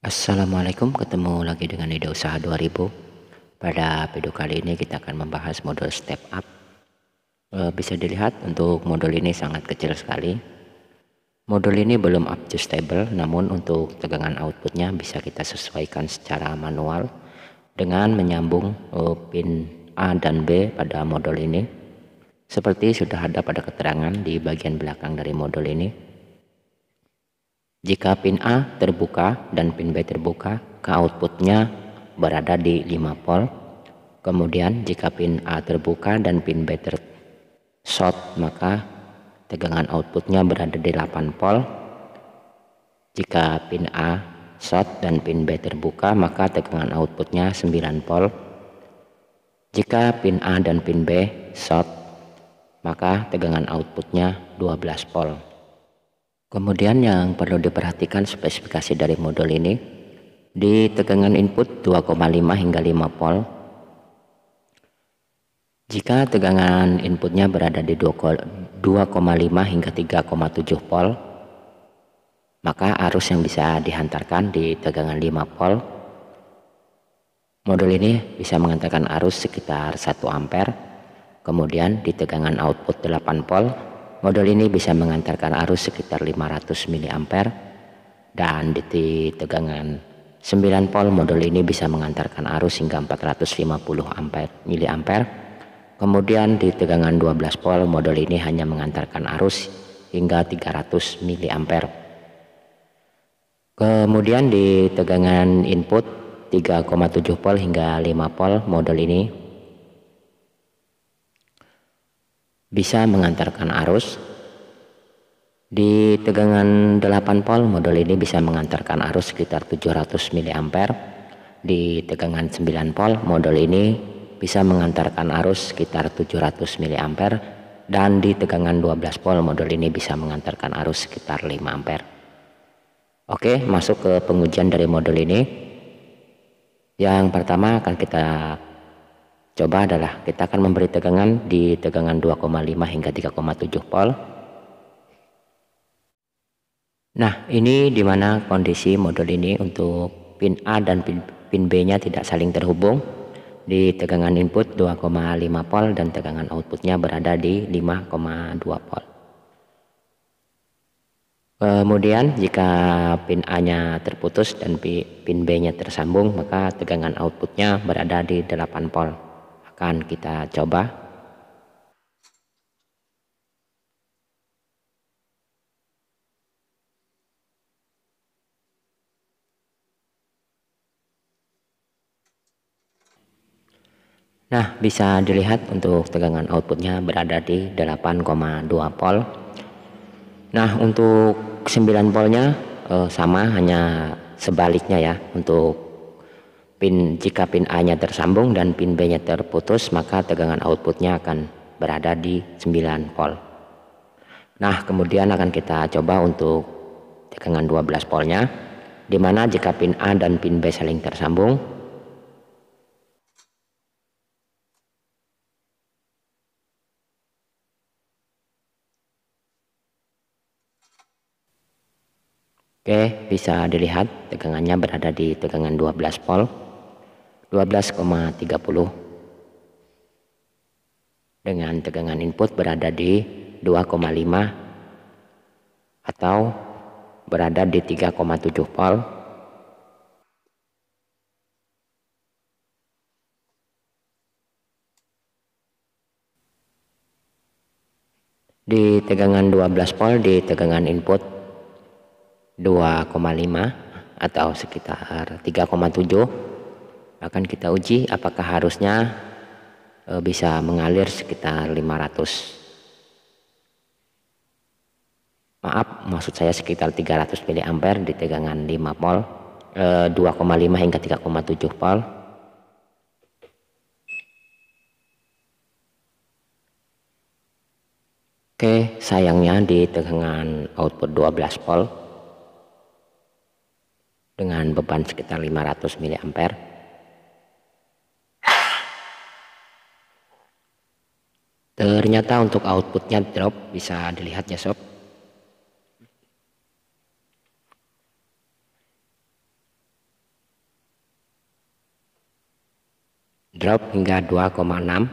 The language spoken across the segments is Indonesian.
Assalamualaikum, ketemu lagi dengan Ide Usaha 2000. Pada video kali ini kita akan membahas modul step up. Bisa dilihat untuk modul ini sangat kecil sekali. Modul ini belum adjustable, namun untuk tegangan outputnya bisa kita sesuaikan secara manual dengan menyambung pin A dan B pada modul ini. Seperti sudah ada pada keterangan di bagian belakang dari modul ini. Jika pin A terbuka dan pin B terbuka, ke outputnya berada di 5 volt. Kemudian jika pin A terbuka dan pin B short, maka tegangan outputnya berada di 8 volt. Jika pin A short dan pin B terbuka, maka tegangan outputnya 9 volt. Jika pin A dan pin B short, maka tegangan outputnya 12 volt. Kemudian yang perlu diperhatikan spesifikasi dari modul ini, di tegangan input 2,5 hingga 5 volt. Jika tegangan inputnya berada di 2,5 hingga 3,7 volt, maka arus yang bisa dihantarkan di tegangan 5 volt. Modul ini bisa mengantarkan arus sekitar 1 ampere. Kemudian di tegangan output 8 volt, modul ini bisa mengantarkan arus sekitar 500 mA, dan di tegangan 9 volt modul ini bisa mengantarkan arus hingga 450 mA. Kemudian di tegangan 12 volt modul ini hanya mengantarkan arus hingga 300 mA. Kemudian di tegangan input 3,7 volt hingga 5 volt modul ini bisa mengantarkan arus. Di tegangan 8 volt modul ini bisa mengantarkan arus sekitar 700 mA. Di tegangan 9 volt modul ini bisa mengantarkan arus sekitar 700 mA, dan di tegangan 12 volt modul ini bisa mengantarkan arus sekitar 5 ampere. Oke, masuk ke pengujian dari modul ini. Yang pertama akan kita coba adalah kita akan memberi tegangan di tegangan 2,5 hingga 3,7 volt. Nah, ini dimana kondisi modul ini untuk pin A dan pin B-nya tidak saling terhubung. Di tegangan input 2,5 volt dan tegangan outputnya berada di 5,2 volt. Kemudian jika pin A-nya terputus dan pin B-nya tersambung, maka tegangan outputnya berada di 8 volt. Akan kita coba. Nah, bisa dilihat untuk tegangan outputnya berada di 8,2 volt. Nah, untuk 9 voltnya sama, hanya sebaliknya ya. Untuk jika pin A-nya tersambung dan pin B-nya terputus, maka tegangan outputnya akan berada di 9 volt. Nah, kemudian akan kita coba untuk tegangan 12 voltnya, dimana jika pin A dan pin B saling tersambung, oke, bisa dilihat tegangannya berada di tegangan 12 volt, 12,30, dengan tegangan input berada di 2,5 atau berada di 3,7 volt. Di tegangan 12 volt di tegangan input 2,5 atau sekitar 3,7, akan kita uji apakah harusnya bisa mengalir sekitar 500, maksud saya sekitar 300 mA di tegangan 5 volt, 2,5 hingga 3,7 volt. Oke, sayangnya di tegangan output 12 volt dengan beban sekitar 500 mA, ternyata untuk outputnya drop. Bisa dilihat ya sob. drop hingga 2,6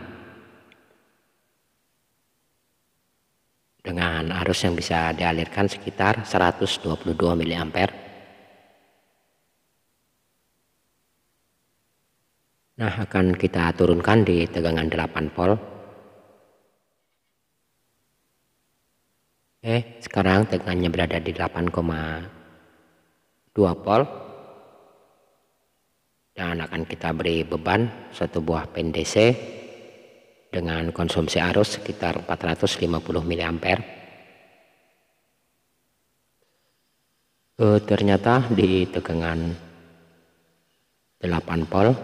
dengan arus yang bisa dialirkan sekitar 122 mA. Nah, akan kita turunkan di tegangan 8 volt. Sekarang tegangannya berada di 8,2 volt. Dan akan kita beri beban satu buah pen DC dengan konsumsi arus sekitar 450 mA. Ternyata di tegangan 8 volt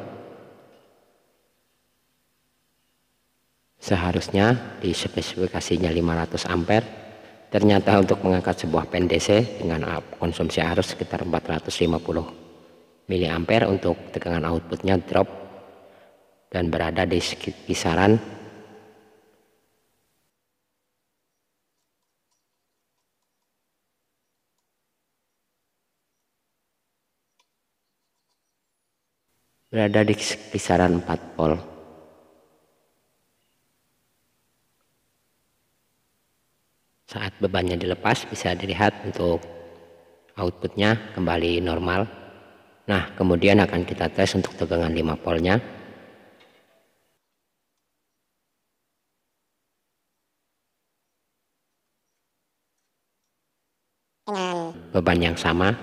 seharusnya di spesifikasinya 500 ampere. Ternyata untuk mengangkat sebuah pen DC dengan konsumsi arus sekitar 450 mA untuk tegangan outputnya drop dan berada di kisaran berada di kisaran 4 volt. Saat bebannya dilepas bisa dilihat untuk outputnya kembali normal. Nah, kemudian akan kita tes untuk tegangan 5 voltnya. Dengan beban yang sama,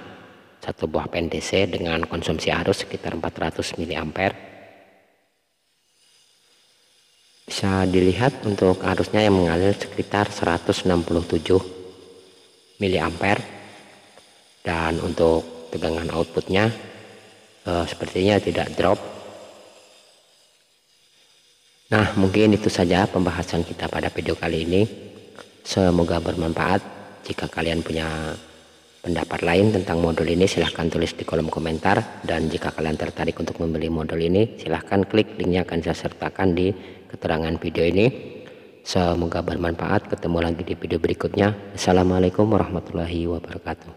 satu buah pen DC dengan konsumsi arus sekitar 400 mA. Bisa dilihat untuk arusnya yang mengalir sekitar 167 mA. Dan untuk tegangan outputnya sepertinya tidak drop. Nah, mungkin itu saja pembahasan kita pada video kali ini. Semoga bermanfaat. Jika kalian punya pendapat lain tentang modul ini, silahkan tulis di kolom komentar. Dan jika kalian tertarik untuk membeli modul ini, silahkan klik linknya akan saya sertakan di keterangan video ini. Semoga bermanfaat. Ketemu lagi di video berikutnya. Assalamualaikum warahmatullahi wabarakatuh.